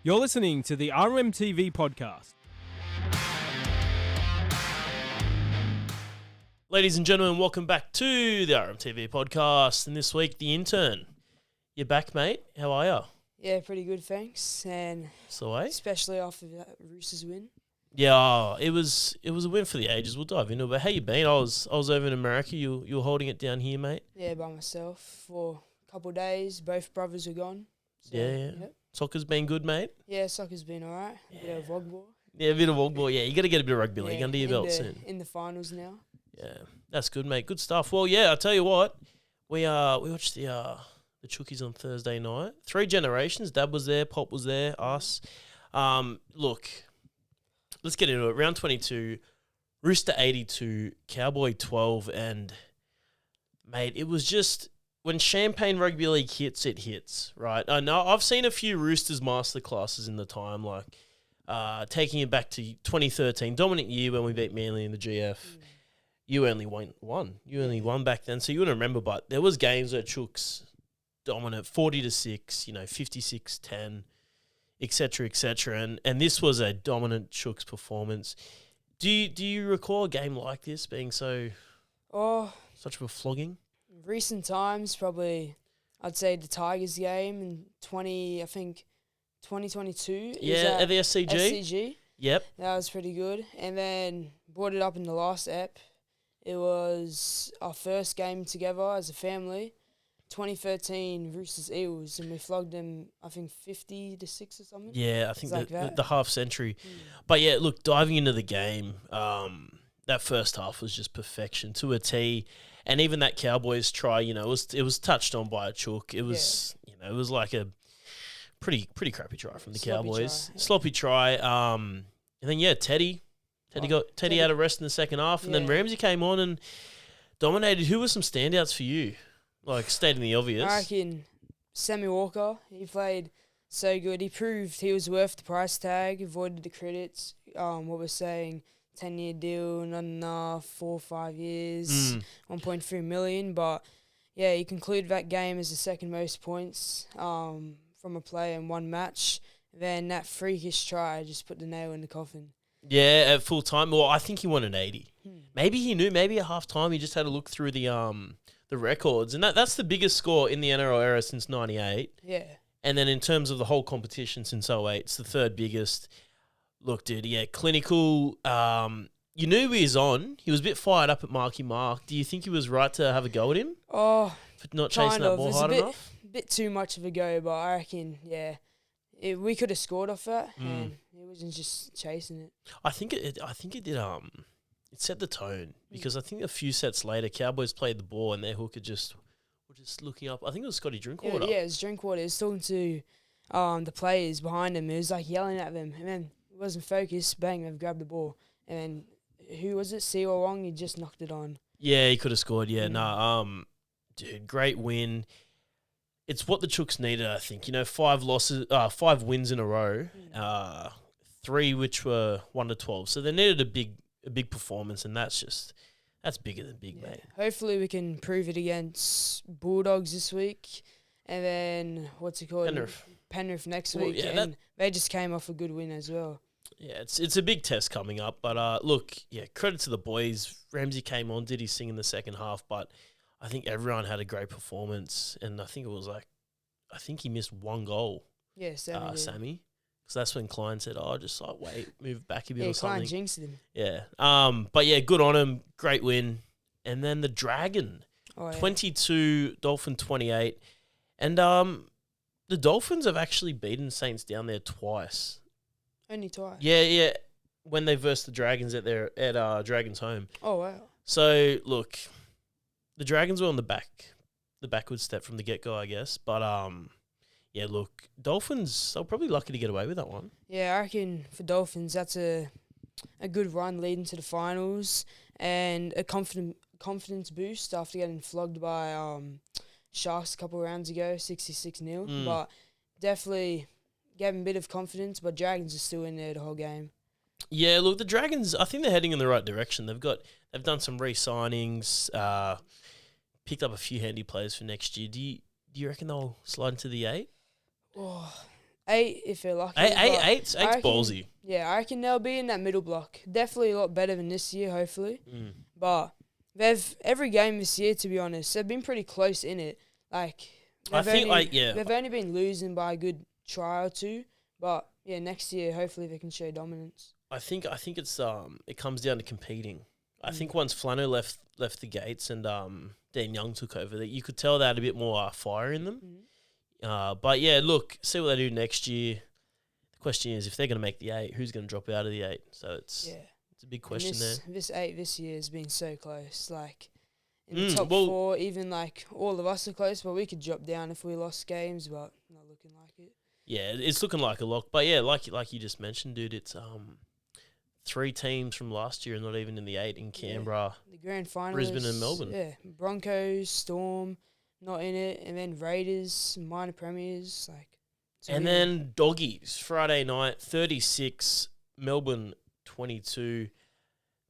You're listening to the RMTV Podcast. Ladies and gentlemen, welcome back to the RMTV Podcast. And this week, The Intern. You're back, mate. How are you? Yeah, pretty good, thanks. And So, especially after that Roosters win. Yeah, it was a win for the ages. We'll dive into it. But how you been? I was over in America. You were holding it down here, mate. Yeah, by myself for a couple of days. Both brothers were gone. So, Yeah. Yep. Soccer's been good, mate. Yeah, soccer's been all right. A bit of Vogball. Yeah, a bit of Wogboy. Yeah, you got to get a bit of rugby league under your belt soon. In the finals now. Yeah, that's good, mate. Good stuff. Well, yeah, I'll tell you what. We watched the Chookies on Thursday night. 3 generations. Dad was there. Pop was there. Us. Look, let's get into it. Round 22. Rooster 82. Cowboy 12. And, mate, it was just... When Champagne Rugby League hits, it hits, right? I know I've seen a few Roosters masterclasses in the time, like taking it back to 2013, dominant year when we beat Manly in the GF. You only won one. You only won back then, so you wouldn't remember. But there was games where Chooks dominant, 40-6, 56-10, etc., and this was a dominant Chooks performance. Do you recall a game like this being such of a flogging? Recent times, probably, I'd say the Tigers game in 2022. Yeah, at the SCG. SCG. Yep. That was pretty good. And then brought it up in the last ep. It was our first game together as a family. 2013 Roosters Eels, and we flogged them, I think, 50-6 or something. Yeah, I think like that. the half century. But yeah, look, diving into the game, that first half was just perfection to a T. And even that Cowboys try, it was touched on by a Chook. It was, it was like a pretty crappy try from the Cowboys. Sloppy try. And then Teddy got out of rest in the second half, and then Ramsey came on and dominated. Who were some standouts for you? Like stating the obvious. I reckon Sammy Walker. He played so good. He proved he was worth the price tag. Avoided the credits. What we're saying. 10-year deal, not enough, 4 or 5 years, 1.3 million. But, yeah, he concluded that game as the second most points from a player in one match. Then that freakish try just put the nail in the coffin. Yeah, at full time. Well, I think he won an 80. Maybe he knew. Maybe at half time he just had to look through the records. And that's the biggest score in the NRL era since 98. Yeah. And then in terms of the whole competition since 08, it's the third biggest. Look, dude, clinical. You knew he was on. He was a bit fired up at Marky Mark. Do you think he was right to have a go at him? Oh, for not chasing that ball hard enough? A bit too much of a go, but I reckon, we could have scored off that, and he wasn't just chasing it. I think it did. It set the tone because I think a few sets later, Cowboys played the ball and their hooker were just looking up. I think it was Scotty Drinkwater. Yeah, it was Drinkwater. He was talking to the players behind him. He was like yelling at them, and then wasn't focused, bang, they've grabbed the ball. And then, who was it? Siwa Wong, he just knocked it on. Yeah, he could have scored, dude, great win. It's what the Chooks needed, I think. 5 wins in a row, 3 which were 1-12. So they needed a big performance, and that's bigger than big, mate. Hopefully we can prove it against Bulldogs this week. And then, what's it called? Penrith next week. Yeah, and they just came off a good win as well. Yeah, it's a big test coming up. But, credit to the boys. Ramsey came on, did his thing in the second half, but I think everyone had a great performance. And I think he missed 1 goal. Yeah, Sammy. Because that's when Klein said, move back a bit or something. Klein jinxed him. Yeah. But, good on him. Great win. And then the Dragon, 22, Dolphin 28. And the Dolphins have actually beaten Saints down there twice. Only twice? Yeah. When they versed the Dragons at Dragons home. Oh, wow. So, look, the Dragons were on the backward step from the get-go, I guess. But, look, Dolphins are probably lucky to get away with that one. Yeah, I reckon for Dolphins, that's a good run leading to the finals and a confidence boost after getting flogged by Sharks a couple of rounds ago, 66-0. But definitely gave them a bit of confidence, but Dragons are still in there the whole game. Yeah, look, the Dragons, I think they're heading in the right direction. They've done some re-signings, picked up a few handy players for next year. Do you reckon they'll slide into the 8? Oh, 8 if they're lucky. Eight's I reckon- ballsy. Yeah, I reckon they'll be in that middle block. Definitely a lot better than this year, hopefully. Mm. But they've every game this year, to be honest, they've been pretty close in it. Like I they've think, only, they've only been losing by a good try or two. But yeah, next year hopefully they can show dominance. I think it's it comes down to competing. I think once Flano left the gates and Dan Young took over, that you could tell they had a bit more fire in them. But yeah, look, see what they do next year. The question is, if they're going to make the 8, who's going to drop out of the 8? So it's a big question there. This 8 this year has been so close. Like in the top 4, even like all of us are close, but we could drop down if we lost games, but not looking like it. Yeah, it's looking like a lock. But yeah, like you just mentioned, dude, it's 3 teams from last year and not even in the 8 in Canberra, the grand finals, Brisbane and Melbourne. Yeah, Broncos, Storm, not in it, and then Raiders, minor premiers, like. And then Doggies, Friday night, 36, Melbourne 22.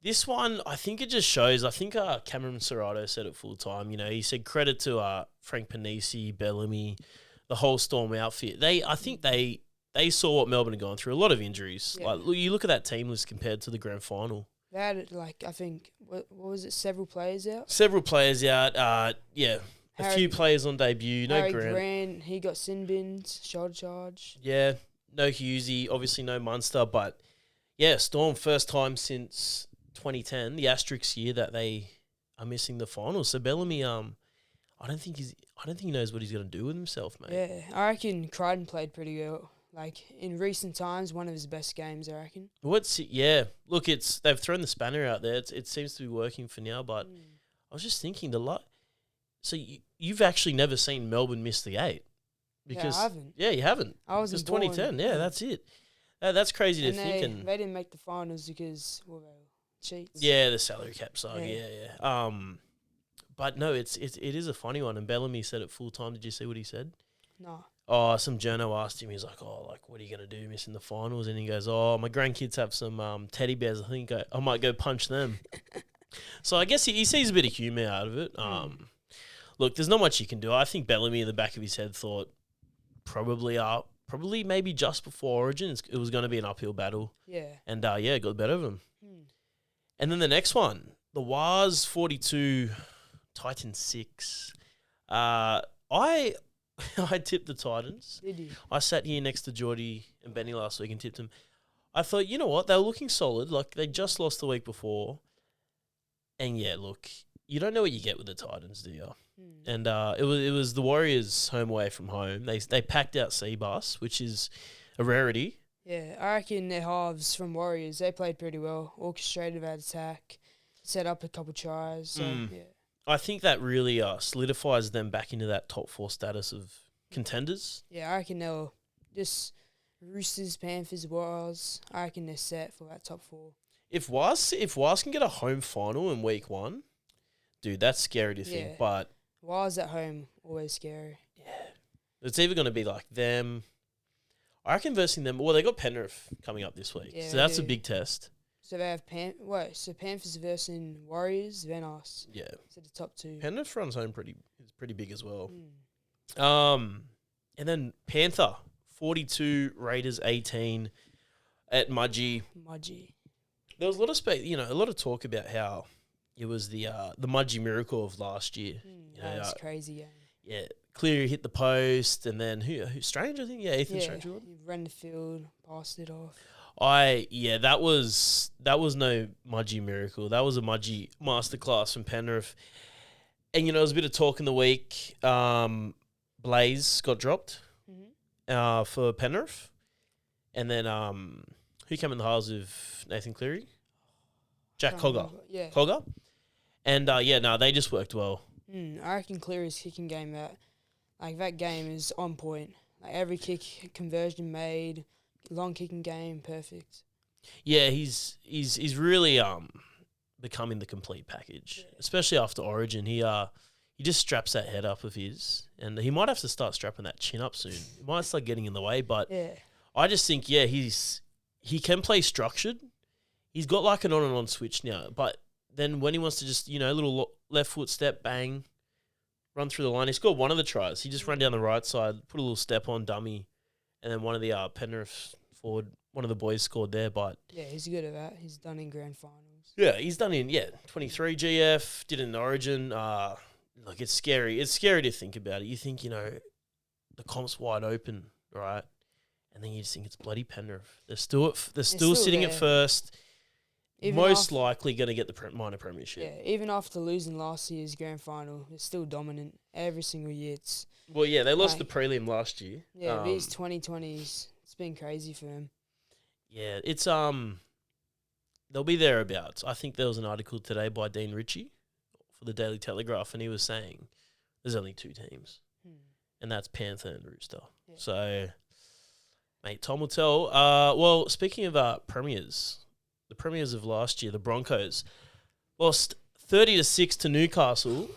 This one, I think it just shows, I think Cameron Serrato said it full time, he said credit to Frank Panisi, Bellamy, the whole Storm outfit. I think they saw what Melbourne had gone through, a lot of injuries. Yeah. Like, you look at that team list compared to the grand final. They had, like, I think, what was it, several players out? Several players out, yeah. A few players on debut, no Harry Grant. He got sin bins, shoulder charge. Yeah, no Hughesy, obviously no Munster, but yeah, Storm first time since 2010, the asterisk year that they are missing the finals. So Bellamy, I don't think he knows what he's going to do with himself, mate. Yeah, I reckon Crichton played pretty well. Like in recent times, one of his best games, I reckon. Look, they've thrown the spanner out there. It seems to be working for now, but I was just thinking So you've actually never seen Melbourne miss the 8? Because I haven't. Yeah, you haven't. I was in 2010. Yeah, that's it. That's crazy to think. And they didn't make the finals because they were cheats. Yeah, the salary cap side. Yeah. But no, it is a funny one. And Bellamy said it full time. Did you see what he said? No. Oh, some journo asked him. He's like, what are you gonna do missing the finals? And he goes, my grandkids have some teddy bears. I think I might go punch them. So I guess he sees a bit of humour out of it. Look, there's not much you can do. I think Bellamy in the back of his head thought probably maybe just before Origin it was going to be an uphill battle. Yeah. And got the better of him. And then the next one, the Waz 42, Titans 6. I tipped the Titans. Did you? I sat here next to Geordie and Benny last week and tipped them. I thought, you know what? They were looking solid. Like, they just lost the week before. And yeah, look, you don't know what you get with the Titans, do you? And it was the Warriors home away from home. They packed out Seabus, which is a rarity. Yeah, I reckon their halves from Warriors, they played pretty well. Orchestrated that attack, set up a couple tries. So, yeah. I think that really solidifies them back into that top 4 status of contenders. Yeah, I reckon they'll just Roosters, Panthers, Warriors. I reckon they're set for that top 4. If Waz can get a home final in week 1, dude, that's scary to think. But Waz at home, always scary. Yeah. It's either going to be like them. I reckon versing them. Well, they got Penrith coming up this week. Yeah, so that's a big test. So they have Panthers versus Warriors, then us. Yeah. So the top 2. Penrith runs home is pretty big as well. And then Panther 42, Raiders 18 at Mudgee. There was a lot of a lot of talk about how it was the Mudgee miracle of last year. That was crazy game. Yeah, Cleary hit the post, and then who Strange, I think. Yeah, Ethan Strange. He ran the field, passed it off. That was no Mudgee miracle. That was a Mudgee masterclass from Penrith. And there was a bit of talk in the week. Blaze got dropped for Penrith, and then who came in the halves of Nathan Cleary? Jack Cogger. Yeah. Cogger. And they just worked well. I reckon Cleary's kicking game that game is on point. Like every kick conversion made, long kicking game, perfect. Yeah, he's really becoming the complete package, especially after Origin. He just straps that head up of his, and he might have to start strapping that chin up soon. It might start getting in the way, but I just think he can play structured. He's got like an on and on switch now, but then when he wants to just, little left foot step, bang, run through the line. He scored one of the tries. He just ran down the right side, put a little step on dummy, and then one of the Penrith forward, one of the boys scored there. But Yeah, he's good at that. He's done in grand finals. yeah, he's done in 23 GF, did in Origin. Look, it's scary. It's scary to think about it. You think the comp's wide open, right? And then you just think it's bloody Penrith. They're still sitting there. at first. Even Most likely going to get the minor premiership. Yeah, even after losing last year's grand final, they're still dominant every single year. Well, yeah, they lost the Like- prelim last year. Yeah, these 2020s, it's been crazy for them. Yeah, it's they'll be thereabouts. I think there was an article today by Dean Ritchie for the Daily Telegraph, and he was saying there's only 2 teams, and that's Panther and Rooster. Yeah. So, mate, time will tell. Well, speaking of premiers, the premiers of last year, the Broncos lost 30-6 to Newcastle.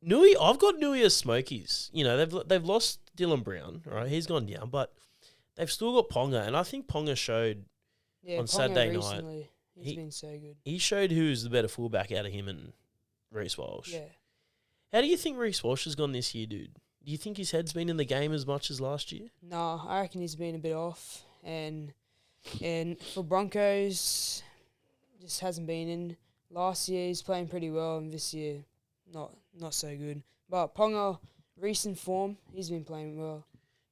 I've got Nui as Smokies. They've lost Dylan Brown, right? He's gone down, but they've still got Ponga, and I think Ponga showed Yeah, on Ponga Saturday recently, night. he's been so good. He showed who's the better fullback out of him and Reece Walsh. Yeah. How do you think Reece Walsh has gone this year, dude? Do you think his head's been in the game as much as last year? No, I reckon he's been a bit off. And for Broncos, just hasn't been in. Last year he's playing pretty well, and this year not so good. But Ponga, recent form, he's been playing well.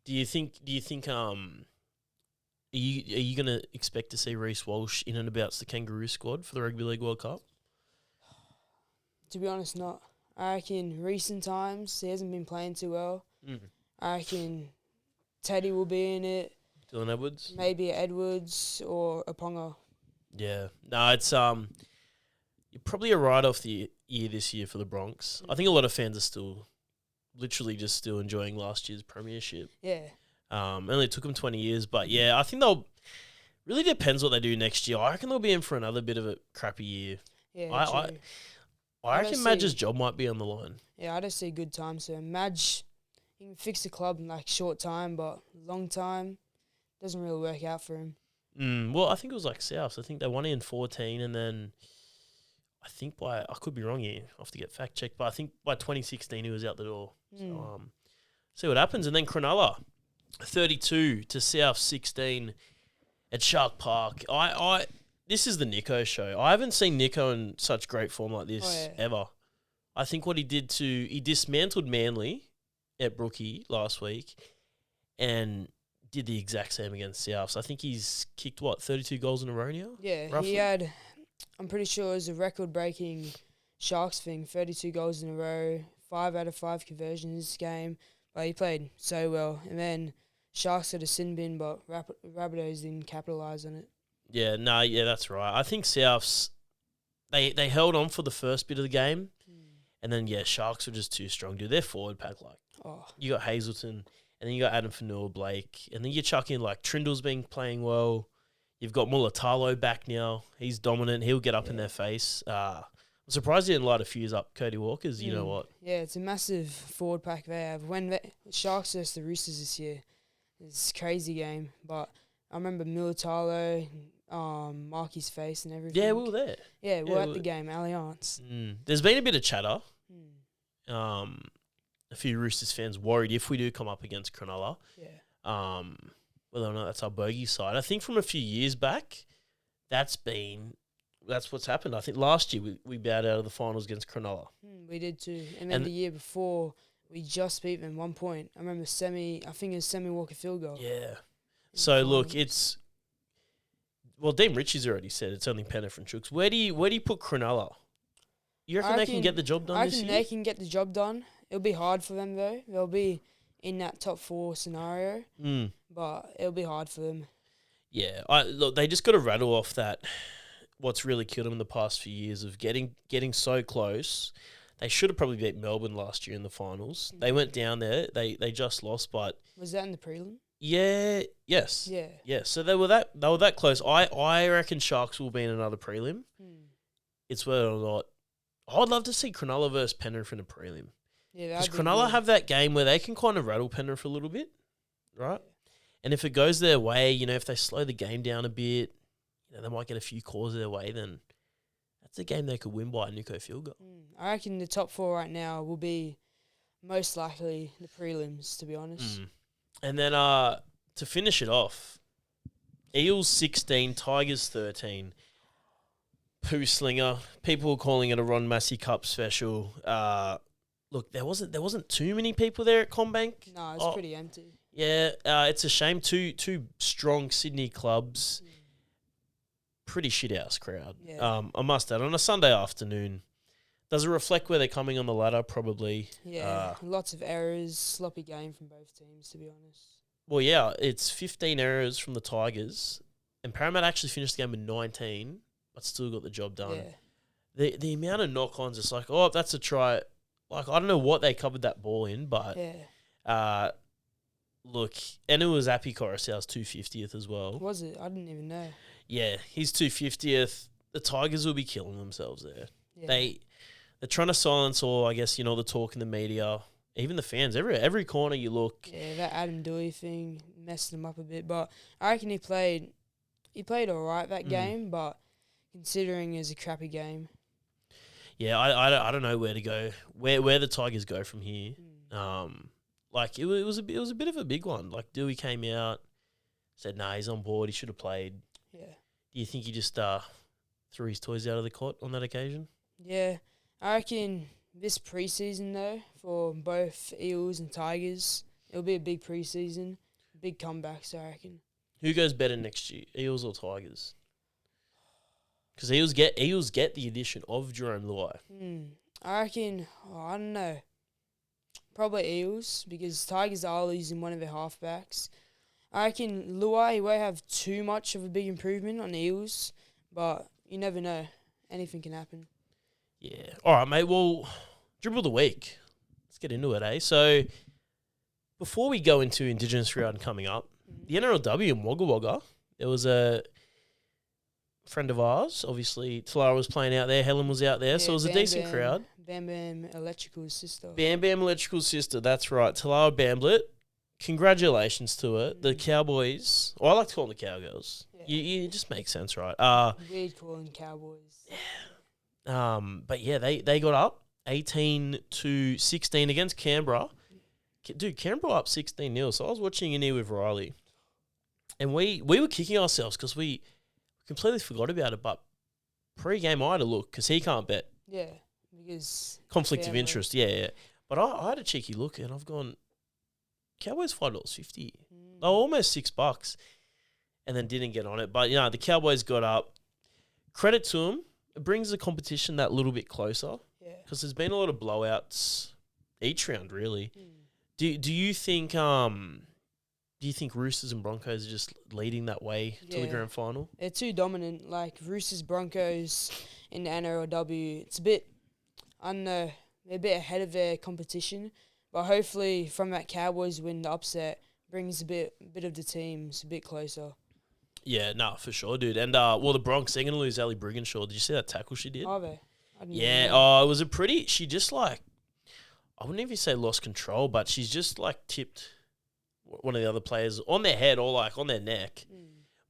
Do you think are you gonna expect to see Reece Walsh in and about the Kangaroo squad for the Rugby League World Cup? To be honest, not. I reckon recent times he hasn't been playing too well. I reckon Teddy will be in it. Dylan Edwards? Maybe Edwards or a Ponga. Yeah. No, it's you're probably a write-off the year this year for the Bronx. I think a lot of fans are still enjoying last year's premiership. Yeah. Only took them 20 years, but yeah, I think they'll really depends what they do next year. I reckon they'll be in for another bit of a crappy year. Yeah, true. I I reckon don't Madge's see- job might be on the line. Yeah, I don't see good times. So Madge, he can fix the club in like short time, but long time doesn't really work out for him. Well, I think it was like South. I think they won in 14, and then I think I could be wrong here. I have to get fact checked, but I think by 2016 he was out the door. So see what happens, and then Cronulla, 32 to South 16 at Shark Park. This is the Nico show. I haven't seen Nico in such great form like this ever. I think what he dismantled Manly at Brookie last week and did the exact same against South. So I think he's kicked, 32 goals in a row now? Yeah, roughly? he had, I'm pretty sure it was a record-breaking Sharks thing, 32 goals in a row, 5 out of 5 conversions this game. But he played so well. And then Sharks had a sin bin, but Rabbitohs didn't capitalise on it. Yeah, that's right. I think Souths, they held on for the first bit of the game, and then, Sharks were just too strong, dude. Their forward pack, you got Hazelton, and then you got Adam Fanua, Blake, and then you chuck in, Trindle's been playing well. You've got Mulatalo back now. He's dominant. He'll get up in their face. I'm surprised he didn't light a fuse up Cody Walker's, you know what? Yeah, it's a massive forward pack they have. When Sharks versus the Roosters this year, it's a crazy game. But I remember Mulatalo, Marky's face and everything. Yeah, we were there. Yeah, we're at the game, Allianz. There's been a bit of chatter. A few Roosters fans worried if we do come up against Cronulla. Yeah. Whether or not that's our bogey side. I think from a few years back, that's what's happened. I think last year we bowed out of the finals against Cronulla. We did too. And then the year before, we just beat them 1 point. I remember I think it was Sammy Walker field goal. Yeah. So look, Dean Ritchie's already said it's only Penrith and Chooks. Where do you put Cronulla? You reckon they can get the job done this year? I reckon they can get the job done. It'll be hard for them though. They'll be in that top 4 scenario, but it'll be hard for them. Yeah, look, they just got to rattle off that. What's really killed them in the past few years of getting so close. They should have probably beat Melbourne last year in the finals. They went down there. They just lost, but was that in the prelim? Yeah. Yes. Yeah. Yeah. So they were that close. I reckon Sharks will be in another prelim. It's whether or not. I'd love to see Cronulla versus Penrith in a prelim. Yeah, because Cronulla have that game where they can kind of rattle Penrith a little bit, right? And if it goes their way, if they slow the game down a bit, they might get a few calls their way, then that's a game they could win by a Nico field goal. I reckon the top 4 right now will be most likely the prelims, to be honest. And then to finish it off, Eels 16, Tigers 13. Poo Slinger. People were calling it a Ron Massey Cup special. Look, there wasn't too many people there at CommBank. No, it's pretty empty. Yeah, it's a shame. Two strong Sydney clubs. Pretty shit house crowd. Yeah. I must add, on a Sunday afternoon. Does it reflect where they're coming on the ladder? Probably. Yeah, lots of errors, sloppy game from both teams, to be honest. Well, yeah, it's 15 errors from the Tigers, and Parramatta actually finished the game with 19, but still got the job done. Yeah. The amount of knock-ons, it's like, oh, that's a try. Like, I don't know what they covered that ball in, but look, and it was Appy Coruscant's 250th as well. Was it? I didn't even know. Yeah, his 250th. The Tigers will be killing themselves there. Yeah. They're trying to silence all, I guess, the talk in the media, even the fans. Every corner you look. Yeah, that Adam Dewey thing messed him up a bit, but I reckon he played all right that game, but considering it's a crappy game. Yeah, I don't know where to go, where the Tigers go from here. Like it was a bit of a big one. Like Dewey came out, said, "Nah, he's on board. He should have played." Yeah. Do you think he just threw his toys out of the cot on that occasion? Yeah, I reckon this preseason though for both Eels and Tigers, it'll be a big preseason, big comebacks. I reckon. Who goes better next year, Eels or Tigers? Because Eels get the addition of Jerome Luai. I reckon. I don't know. Probably Eels because Tigers are losing one of their halfbacks. I reckon Luai won't have too much of a big improvement on Eels, but you never know. Anything can happen. Yeah. All right, mate. Well, dribble of the week. Let's get into it, eh? So, before we go into Indigenous Round coming up, the NRLW in Wagga Wagga, there was a friend of ours. Obviously, Talara was playing out there. Helen was out there, so it was a decent crowd. Bam Bam Electrical's sister. Bam Bam Electrical's sister, that's right. Talara Bamblet. Congratulations to it. The Cowboys, I like to call them the Cowgirls. Yeah. You just make sense, right? Weird calling Cowboys. But yeah, they got up 18-16 against Canberra. Dude, Canberra up 16-0. So I was watching in here with Riley, and we were kicking ourselves because we completely forgot about it. But pre-game, I had a look because he can't bet. Yeah, because conflict of interest. Yeah. But I had a cheeky look, and I've gone Cowboys $5.50. They were almost $6, and then didn't get on it. But the Cowboys got up. Credit to them. It brings the competition that little bit closer. Yeah. Because there's been a lot of blowouts each round, really. Do you think Roosters and Broncos are just leading that way to the grand final? They're too dominant. Like Roosters, Broncos in the NRLW, it's a bit, I don't know, they're a bit ahead of their competition. But hopefully from that Cowboys win, the upset brings a bit of the teams a bit closer. Yeah, for sure, dude. And the Bronx, they're going to lose Ellie Brigginshaw. Did you see that tackle she did? Are they? It was a pretty, she just like, I wouldn't even say lost control, but she's just like tipped one of the other players on their head or like on their neck.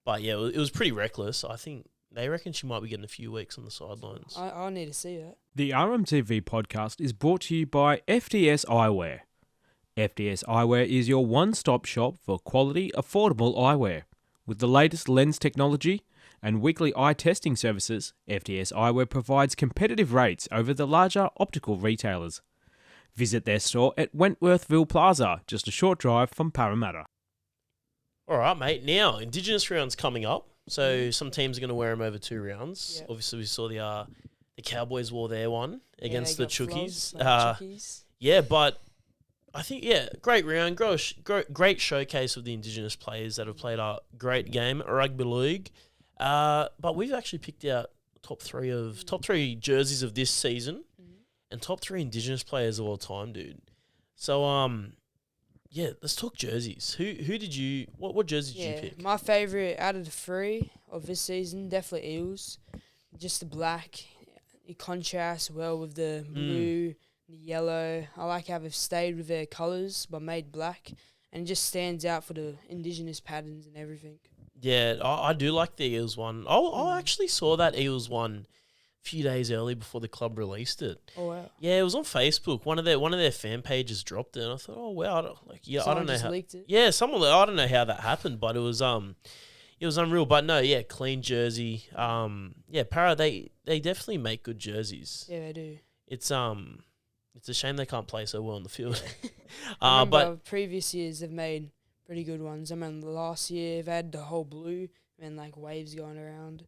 But yeah, it was pretty reckless. I think they reckon she might be getting a few weeks on the sidelines. I need to see that. The RMTV podcast is brought to you by FDS Eyewear. FDS Eyewear is your one-stop shop for quality, affordable eyewear. With the latest lens technology and weekly eye testing services, FDS Eyewear provides competitive rates over the larger optical retailers. Visit their store at Wentworthville Plaza, just a short drive from Parramatta. All right, mate. Now, Indigenous Round's coming up, so some teams are going to wear them over 2 rounds. Yep. Obviously, we saw the Cowboys wore their one against the Chookies. Yeah, but I think, great round, great showcase of the Indigenous players that have played a great game at rugby league. But we've actually picked out top three jerseys of this season. And top 3 Indigenous players of all time, dude. So, let's talk jerseys. What jersey did you pick? My favourite out of the 3 of this season, definitely Eels. Just the black. It contrasts well with the blue, the yellow. I like how they've stayed with their colours but made black. And it just stands out for the Indigenous patterns and everything. Yeah, I do like the Eels one. I actually saw that Eels one few days early before the club released it. Oh wow. Yeah, it was on Facebook. One of their fan pages dropped it, and I thought, oh wow, I don't know how. Leaked it. Yeah, I don't know how that happened, but it was unreal. But no, yeah, clean jersey. Yeah, Para they definitely make good jerseys. Yeah, they do. It's a shame they can't play so well on the field. I remember But previous years they've made pretty good ones. I mean, last year they had the whole blue and like waves going around.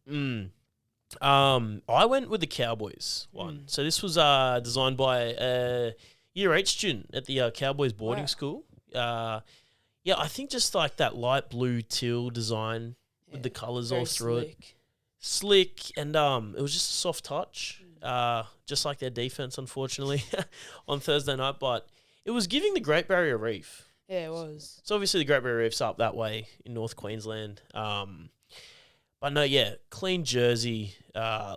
I went with the Cowboys one. So this was designed by a Year 8 student at the Cowboys boarding school. Yeah, I think just like that light blue teal design with the colours all through it. Slick, and it was just a soft touch. Just like their defense, unfortunately, on Thursday night. But it was giving the Great Barrier Reef. Yeah, it was. So obviously the Great Barrier Reef's up that way in North Queensland. But no, yeah, clean jersey.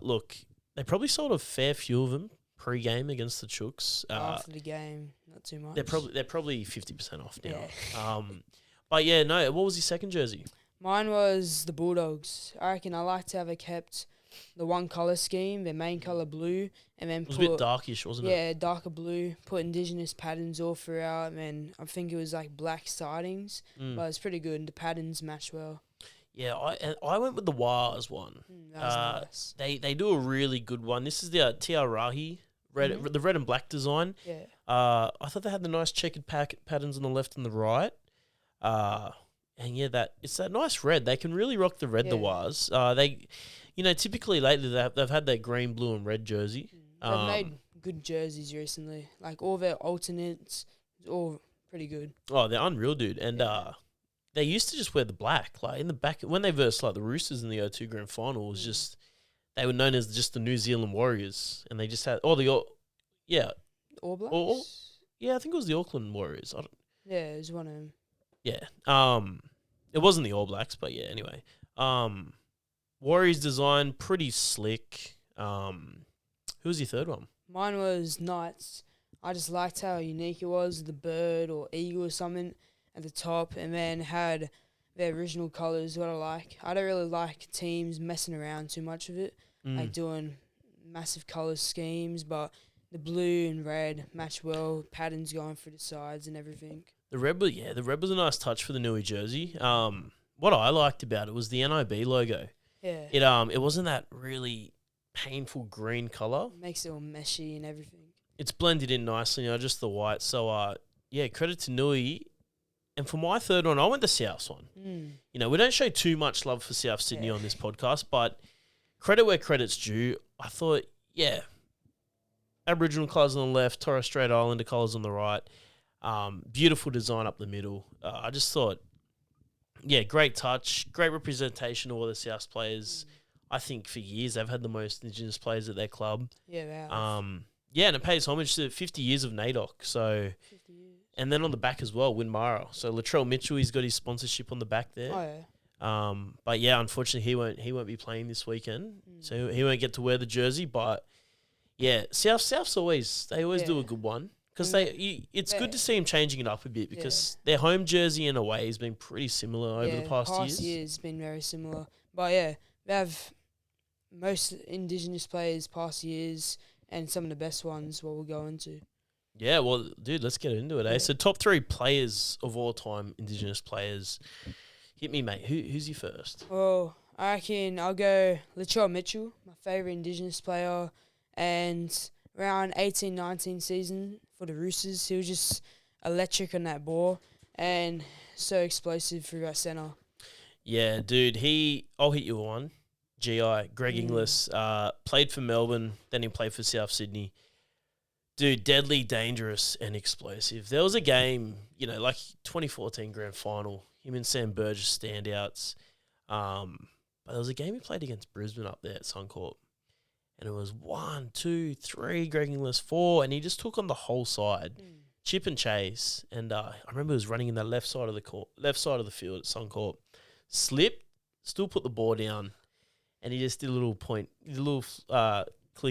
Look, they probably sold a fair few of them pre-game against the Chooks. After the game, not too much. They're probably 50% off now. Yeah. But yeah, no. What was your second jersey? Mine was the Bulldogs. I reckon I liked how they kept the one colour scheme, their main colour blue, and then It was a bit darkish, wasn't it? Yeah, darker blue. Put Indigenous patterns all throughout, and I think it was like black sidings, but it's pretty good. The patterns match well. Yeah, I went with the Wars one. That was nice. They do a really good one. This is the Tiarahi the red and black design. Yeah. I thought they had the nice checkered patterns on the left and the right. And yeah, it's that nice red. They can really rock the red. Yeah. The Wars. They, typically lately they've had their green, blue, and red jersey. They've made good jerseys recently. Like all their alternates, all pretty good. Oh, they're unreal, dude. And they used to just wear the black. Like in the back when they versed like the Roosters in the O2 Grand Final, it was just they were known as just the New Zealand Warriors, and they just had All Blacks? Yeah, I think it was the Auckland Warriors. Yeah, it was one of them. Yeah. It wasn't the All Blacks, but yeah, anyway. Warriors design, pretty slick. Who was your third one? Mine was Knights. I just liked how unique it was, the bird or eagle or something at the top, and then had their original colours, what I like. I don't really like teams messing around too much with it, like doing massive colour schemes, but the blue and red match well, patterns going through the sides and everything. The red was a nice touch for the Nui jersey. What I liked about it was the NIB logo. Yeah. It wasn't that really painful green colour. Makes it all meshy and everything. It's blended in nicely, just the white. So, yeah, credit to Nui. And for my third one, I went the South one. We don't show too much love for South Sydney on this podcast, but credit where credit's due. I thought, yeah, Aboriginal colours on the left, Torres Strait Islander colours on the right. Beautiful design up the middle. I just thought, yeah, great touch, great representation of all the South players. I think for years they've had the most Indigenous players at their club. Yeah, they have. Yeah, and it pays homage to 50 years of NAIDOC. So, 50 years. And then on the back as well, Winmara. So Latrell Mitchell, he's got his sponsorship on the back there. Oh, yeah. But yeah, unfortunately he won't be playing this weekend, so he won't get to wear the jersey. But yeah, South's they always do a good one because it's good to see him changing it up a bit because their home jersey in a way has been pretty similar over the past years. Years has been very similar, but yeah, they have most Indigenous players past years and some of the best ones. What we'll go into. Yeah, well, dude, let's get into it. Yeah. So top 3 players of all time, Indigenous players. Hit me, mate. Who's your first? Well, I reckon I'll go Latrell Mitchell, my favourite Indigenous player, and around 18-19 season for the Roosters, he was just electric on that ball and so explosive through that centre. Yeah, dude, I'll hit you one. GI, Greg Inglis, played for Melbourne, then he played for South Sydney. Dude, deadly, dangerous, and explosive. There was a game, like 2014 Grand Final, him and Sam Burgess standouts. But there was a game he played against Brisbane up there at Suncorp. And it was 1, 2, 3, Greg Inglis, 4, and he just took on the whole side. Chip and chase. And I remember he was running in the left side of the field at Suncorp. Slipped, still put the ball down, and he just did a little click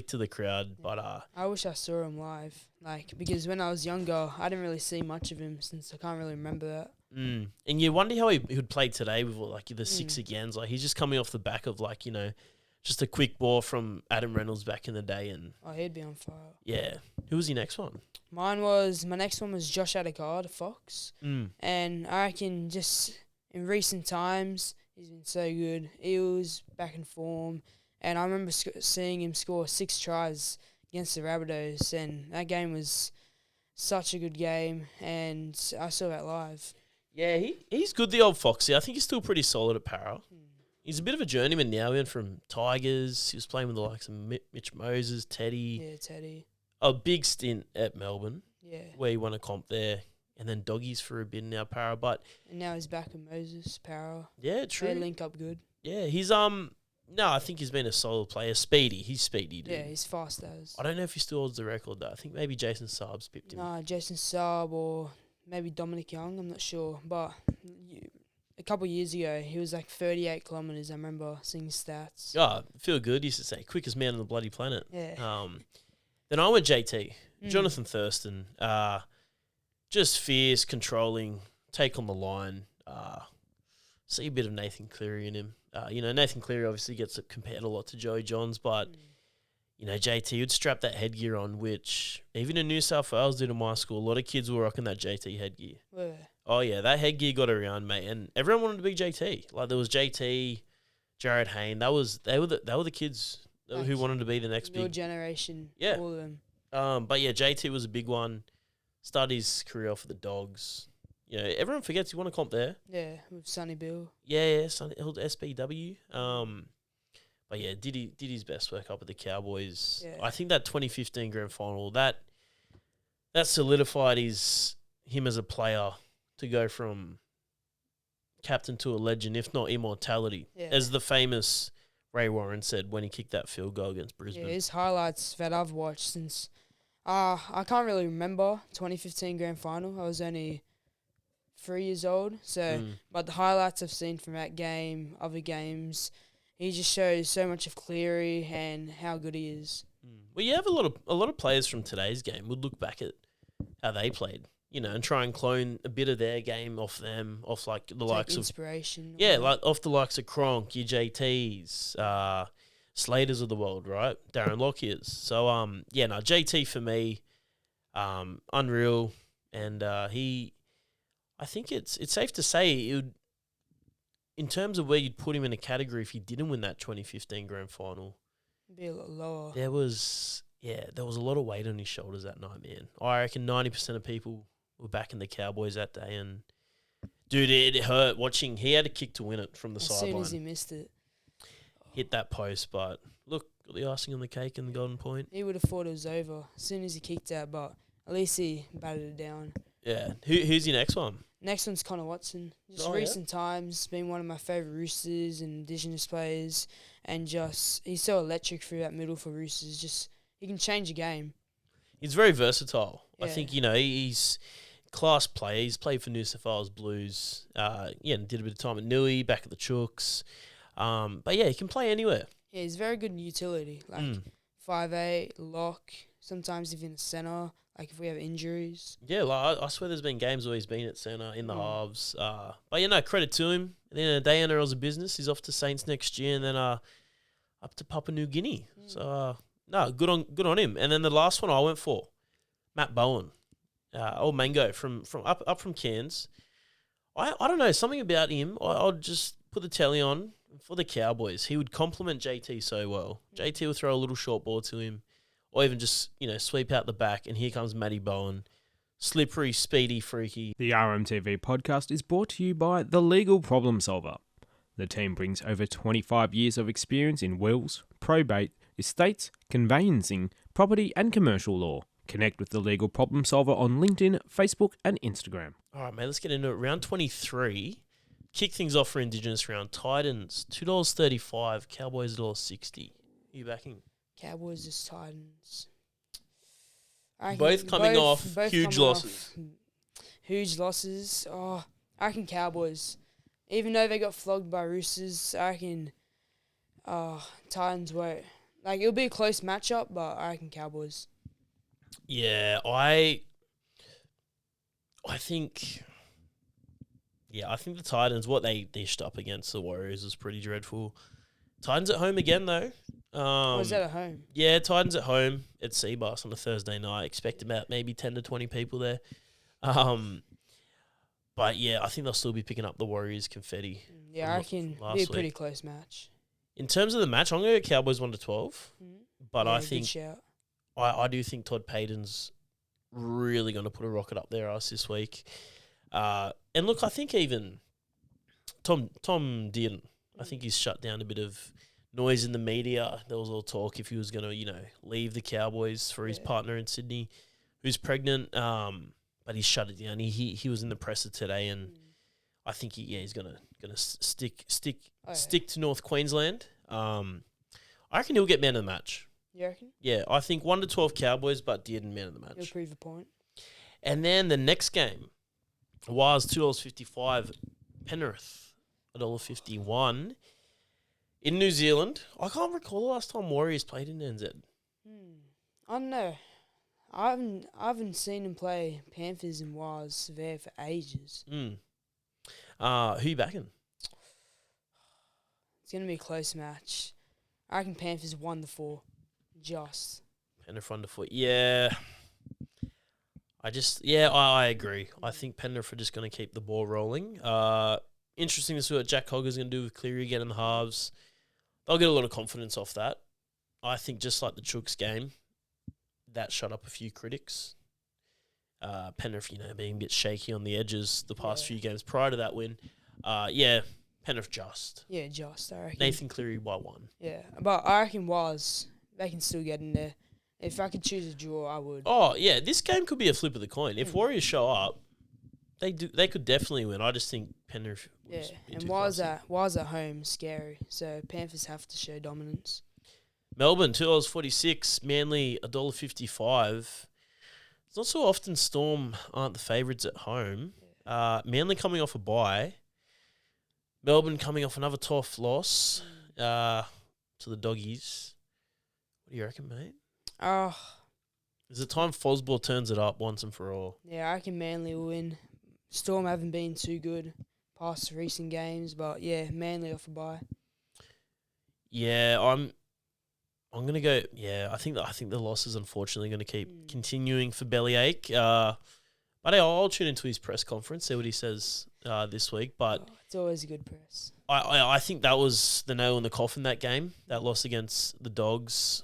to the crowd. But I wish I saw him live, because when I was younger, I didn't really see much of him since I can't really remember that. And you wonder how he would play today with the 6 agains. Like he's just coming off the back of just a quick ball from Adam Reynolds back in the day. And Oh, he'd be on fire. yeah, who was your next one? My next one was Josh Adokar, Fox. And I reckon just in recent times, he's been so good. Eels back in form. And I remember seeing him score 6 tries against the Rabbitohs. And that game was such a good game. And I saw that live. Yeah, he's good, the old Foxy. I think he's still pretty solid at Para. He's a bit of a journeyman now. He went from Tigers. He was playing with the likes of Mitch Moses, Teddy. Yeah, Teddy. A big stint at Melbourne. Yeah. Where he won a comp there. And then Doggies for a bit now, Para. But And now he's back with Moses, Para. yeah, true. They link up good. Yeah, he's no, I think he's been a solid player. Speedy. He's speedy, dude. Yeah, he's fast as. I don't know if he still holds the record, though. I think maybe Jason Saab's pipped him. Nah, Jason Saab or maybe Dominic Young, I'm not sure. But a couple of years ago, he was like 38 kilometres. I remember seeing his stats. Oh, feel good. He used to say, quickest man on the bloody planet. Yeah. Then I went JT, Jonathan Thurston. Just fierce, controlling, take on the line. See a bit of Nathan Cleary in him. Nathan Cleary obviously gets compared a lot to Joey Johns, but, JT would strap that headgear on, which even in New South Wales did in my school, a lot of kids were rocking that JT headgear. Yeah. Oh, yeah, that headgear got around, mate, and everyone wanted to be JT. Like, there was JT, Jared Hayne. They were the kids who wanted to be the next Your big... generation, Yeah. all of them. But, yeah, JT was a big one. Started his career off for the Dogs. Everyone forgets he won a comp there. Yeah, with Sonny Bill. Yeah, Sonny held SBW. But yeah, did his best work up at the Cowboys. Yeah. I think that 2015 grand final that solidified him as a player to go from captain to a legend, if not immortality, Yeah. as the famous Ray Warren said when he kicked that field goal against Brisbane. Yeah, his highlights that I've watched since... I can't really remember 2015 grand final. I was only 3 years old. So, but the highlights I've seen from that game, other games, he just shows so much of Cleary and how good he is. Well, you have a lot of players from today's game would look back at how they played, and try and clone a bit of their game off them, off like the likes of inspiration. Yeah, like off the likes of Cronk, your JTs, Slaters of the world, right? Darren Lockyer's. So JT for me, unreal, and I think it's safe to say it would, in terms of where you'd put him in a category if he didn't win that 2015 grand final. Be a lot lower. There was a lot of weight on his shoulders that night, man. I reckon 90% of people were backing the Cowboys that day, and dude, it hurt watching. He had a kick to win it from the sideline. As soon as he missed it. Hit that post, but look, got the icing on the cake and the golden point. He would have thought it was over as soon as he kicked out, but at least he batted it down. Yeah. Who's your next one? Next one's Connor Watson. Just Oh, recent times, been one of my favourite Roosters and Indigenous players, and just he's so electric through that middle for Roosters. Just he can change a game. He's very versatile. I Yeah. think he's class player. He's played for New South Wales Blues. And did a bit of time at Nui, back at the Chooks. But yeah, he can play anywhere. Yeah, he's very good in utility, like 5'8", lock. Sometimes even a centre. Like if we have injuries. Yeah, like I swear there's been games where he's been at centre in the halves. But credit to him. At the end of the day, NRL's a business. He's off to Saints next year and then up to Papua New Guinea. So good on him. And then the last one I went for, Matt Bowen, old Mango from up from Cairns. I don't know, something about him. I'll just put the telly on for the Cowboys. He would complement JT so well. JT would throw a little short ball to him, or even just sweep out the back, and here comes Matty Bowen, slippery, speedy, freaky. The RMTV podcast is brought to you by The Legal Problem Solver. The team brings over 25 years of experience in wills, probate, estates, conveyancing, property and commercial law. Connect with The Legal Problem Solver on LinkedIn, Facebook and Instagram. All right, mate, let's get into it. Round 23. Kick things off for Indigenous Round. Titans, $2.35. Cowboys, $1.60. Who you backing? Cowboys is Titans. Both coming off huge losses. Huge losses. Oh, I reckon Cowboys. Even though they got flogged by Roosters, I reckon Titans won't. Like, it'll be a close matchup, but I reckon Cowboys. Yeah, I think the Titans, what they dished up against the Warriors was pretty dreadful. Titans at home again, though. Was that at home? Yeah, Titans at home at Seabus on a Thursday night. Expect about maybe 10 to 20 people there. But, yeah, I think they'll still be picking up the Warriors confetti. Yeah, I reckon it'll be a pretty close match. In terms of the match, I'm going to go Cowboys 1-12. But yeah, I think good shout. I do think Todd Payton's really going to put a rocket up their ass this week. And look, I think even Tom didn't. I think he's shut down a bit of noise in the media. There was all talk if he was going to, leave the Cowboys for his partner in Sydney, who's pregnant. But he's shut it down. He was in the presser today, and I think he's gonna stick to North Queensland. I reckon he'll get man of the match. You reckon? Yeah, I think 1-12 Cowboys, but Dearden man of the He'll match. prove a point. And then the next game was $2.55. Penrith $1.51 in New Zealand. I can't recall the last time Warriors played in NZ. I don't know. I haven't seen him play Panthers and Wars there for ages. Who you backing? It's gonna be a close match. I reckon Panthers 1-4. Just. Penrith underfoot. Yeah. I agree. I think Penrith are just going to keep the ball rolling. Interesting to see what Jack Cogger's going to do with Cleary again in the halves. They'll get a lot of confidence off that. I think just like the Chooks game, that shut up a few critics. Penrith, being a bit shaky on the edges the past few games prior to that win. Penrith just. Yeah, just, I reckon. Nathan Cleary by 1. Yeah, but I reckon they can still get in there. If I could choose a draw, I would. Oh, yeah, this game could be a flip of the coin. If Warriors show up, they could definitely win. I just think Penrith would be and too Wars classy. at home, scary. So Panthers have to show dominance. Melbourne, $2.46. Manly, $1.55. It's not so often Storm aren't the favourites at home. Manly coming off a bye. Melbourne coming off another tough loss to the Doggies. What do you reckon, mate? Is it time Fosball turns it up once and for all? Yeah, I reckon Manly will win. Storm haven't been too good past recent games, but yeah, Manly off a bye. Yeah, I'm gonna go. Yeah, I think the loss is unfortunately going to keep continuing for Bellyache. But I'll tune into his press conference, see what he says this week. But it's always a good press. I think that was the nail in the coffin, that game, that loss against the Dogs.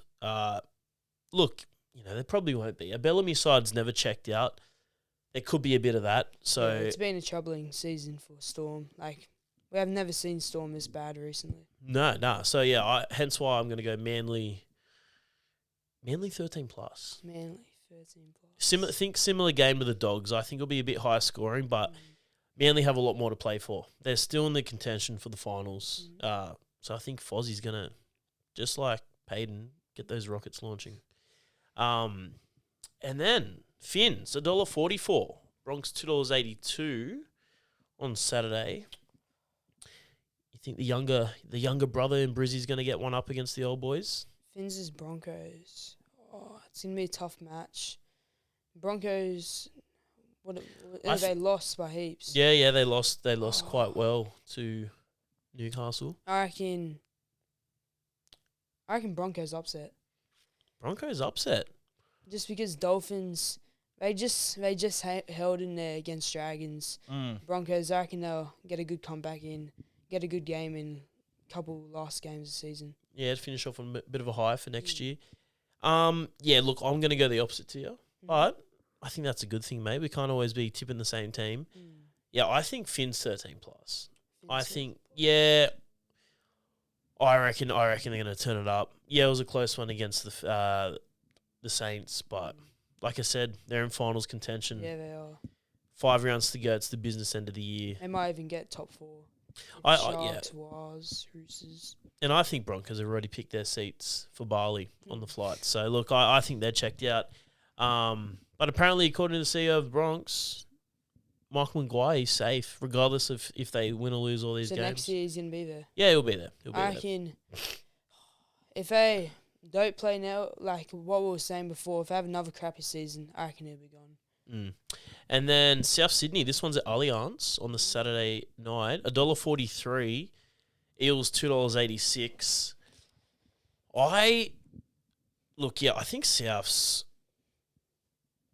Look, there probably won't be. A Bellamy side's never checked out. There could be a bit of that. So it's been a troubling season for Storm. We have never seen Storm this bad recently. No. So yeah, hence why I'm going to go Manly. Manly 13+. Manly 13+. Similar game to the Dogs. I think it'll be a bit higher scoring, but Manly have a lot more to play for. They're still in the contention for the finals. So I think Fozzie's going to, just like Payton, get those rockets launching. And then Finns, $1.44. Bronx, $2.82 on Saturday. You think the younger brother in Brizzy's going to get one up against the old boys? Finns is Broncos. It's going to be a tough match. Broncos, they lost by heaps. Yeah, they lost quite well to Newcastle. I reckon Broncos upset. Broncos upset? Just because Dolphins, they just held in there against Dragons. Broncos, I reckon they'll get a good comeback in, get a good game in a couple last games of the season. Yeah, to finish off on a bit of a high for next year. Look, I'm going to go the opposite to you. But I think that's a good thing, mate. We can't always be tipping the same team. Yeah, I think Finn's 13+. I think, I reckon they're going to turn it up. Yeah, it was a close one against the Saints, but like I said, they're in finals contention. Yeah, they are. 5 rounds to go. It's the business end of the year. They might even get top 4. Sharks, Wars, Roosters. And I think Broncos have already picked their seats for Bali on the flight. So, look, I think they're checked out. But apparently, according to the CEO of the Bronx, Michael Maguire is safe, regardless of if they win or lose all these games. So next year he's going to be there? Yeah, he'll be there. I reckon if they don't play now, like what we were saying before, if they have another crappy season, I reckon he'll be gone. And then South Sydney, this one's at Allianz on the Saturday night, $1.43. Eels $2.86. I think Souths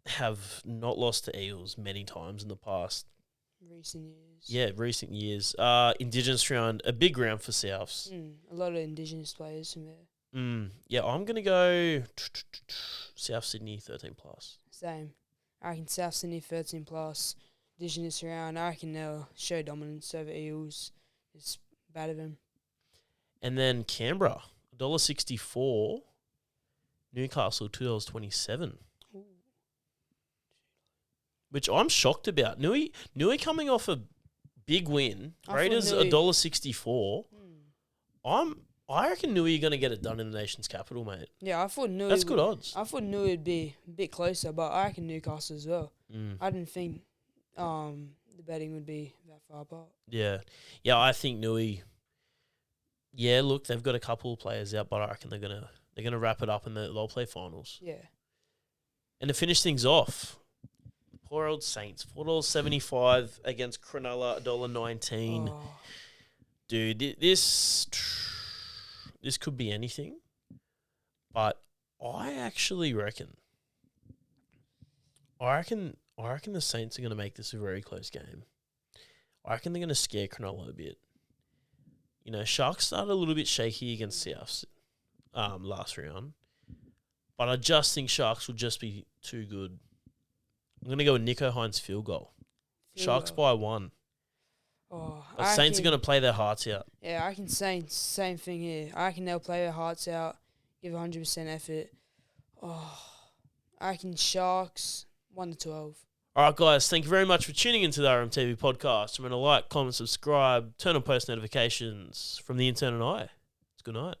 have not lost to Eels many times in the past. Recent years. Yeah, recent years. Indigenous round, a big round for Souths. A lot of Indigenous players from there. Yeah, I'm going to go South Sydney 13+. Same. I reckon South Sydney 13+. Indigenous round. I reckon they'll show dominance over Eels. It's bad of them. And then Canberra, $1.64. Newcastle, $2.27. Which I'm shocked about. Nui coming off a big win. Raiders $1.64. I reckon Nui are going to get it done in the nation's capital, mate. Yeah, I thought Nui. That's good odds. I thought Nui would be a bit closer, but I reckon Newcastle as well. I didn't think the betting would be that far apart. Yeah, I think Nui. Yeah, look, they've got a couple of players out, but I reckon they're gonna wrap it up and they'll play finals. Yeah. And to finish things off, poor old Saints, $4.75 against Cronulla, $1.19. Oh. Dude, this could be anything, but I actually reckon the Saints are going to make this a very close game. I reckon they're going to scare Cronulla a bit. You know, Sharks started a little bit shaky against Souths last round, but I just think Sharks will just be too good. I'm going to go with Nico Hines field goal. Sharks by 1. Oh, The Saints are going to play their hearts out. Yeah, I reckon Saints, same thing here. I reckon they'll play their hearts out, give 100% effort. Oh, I reckon Sharks 1-12. All right, guys, thank you very much for tuning into the RMTV podcast. Remember to like, comment, subscribe, turn on post notifications from the intern and I. It's good night.